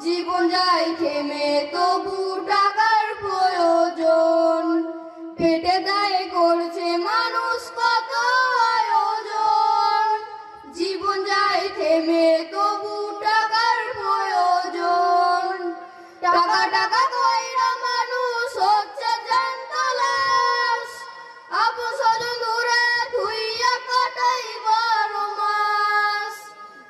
জীবন যায় থেমে তবু টাকার প্রয়োজন, পেটে দায়ে করছে মানুষ কত আয়োজন। জীবন যায় থেমে তবু টাকার প্রয়োজন, টাকা টাকা কইরা মানুষ হচ্ছে জ্যান্ত লাশ, আপন স্বজন দূরে ধুইয়া কাটাই 12 মাস।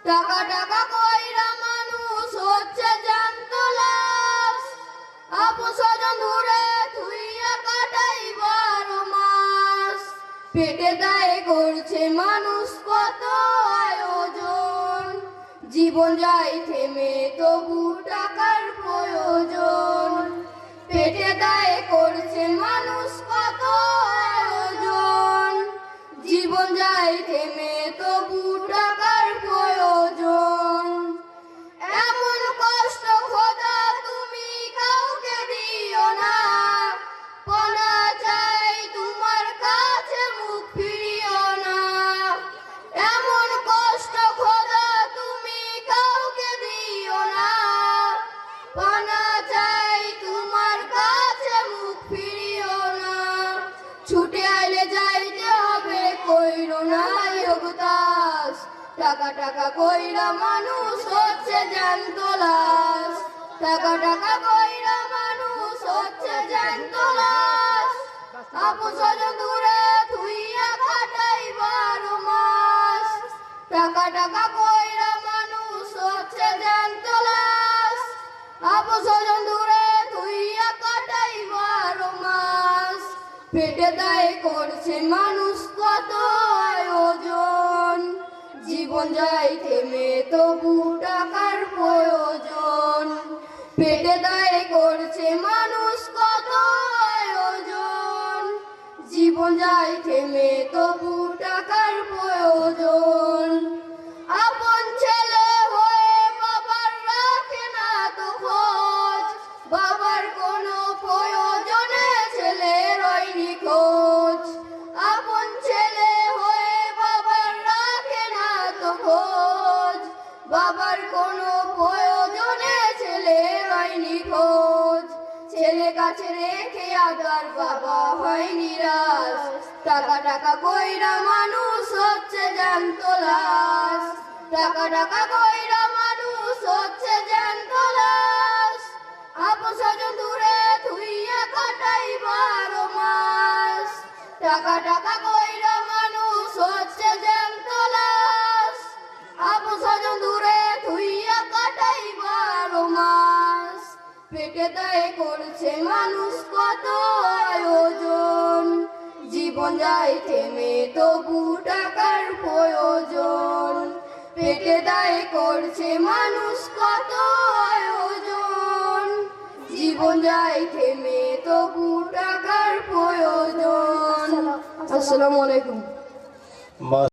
টাকা টাকা কইরা মানুষ হচ্ছে জ্যান্ত লাশ, আপন স্বজন দূরে ধুইয়া কাটাই 12 মাস। পেটে দায়ে করছে মানুষ কত আয়োজন, জীবন যায় থেমে তবু টাকার প্রয়োজন। পেটে দায়ে করছে মানুষ কত আয়োজন, জীবন যায় থেমে তবু টাকার প্রয়োজন। এমন কষ্ট খোদা তুমি কাউকে দিও না, পনা চাই তোমার কাছে মুখ ফিরিও না। এমন কষ্ট খোদা তুমি কাউকে দিও না, পনা চাই তোমার কাছে মুখ ফিরিও না। ছুটে আইলে যাইতে হবে কইরো না যোগদাস, টাকা টাকা কইরা মানুষ হচ্ছে জ্যান্ত লাশ। টাকা টাকা কইরা মানুষ হচ্ছে জ্যান্ত লাশ, আপন স্বজন দূরে ধুইয়া কাটাই 12 মাস। টাকা টাকা কইরা মানুষ হচ্ছে জ্যান্ত লাশ, আপন স্বজন দূরে ধুইয়া কাটাই 12 মাস। পেটে দায়ে করছে মানুষ কত আয়োজন, জীবন যায় থেমে তবু টাকার প্রয়োজন। পেটে দায়ে করছে মানুষ কত আয়োজন, জীবন যায় থেমে তবু টাকার প্রয়োজন। আপন ছেলে হয়ে বাবার রাখে না তো খোঁজ, বাবার কোনো প্রয়োজনে ছেলের হয় নিখোঁজ। আপন ছেলে হয়ে বাবার রাখে না তো খোঁজ, বাবার কোনো প্রয়োজনে ছেলের হয় নিখোঁজ। ছেলে কাছে রেখে আদার বাবা হয় নিরাশ, টাকা টাকা কইরা মানুষ হচ্ছে জ্যান্ত লাশ। টাকা টাকা কইরা মানুষ হচ্ছে জ্যান্ত লাশ, আপন স্বজন দূরে ধুইয়া কাটাই 12 মাস। টাকা টাকা কইরা মানুষ হচ্ছে জ্যান্ত লাশ, আপন স্বজন দূরে ধুইয়া কাটাই 12 মাস। পেটে দায়ে করছে মানুষ কত আয়োজন, জীবন যায় থেমে তবু টাকার প্রয়োজন। পেটে দায়ে করছে মানুষ কত আয়োজন, জীবন যায় থেমে তবু টাকার প্রয়োজন। আসসালামু আলাইকুম।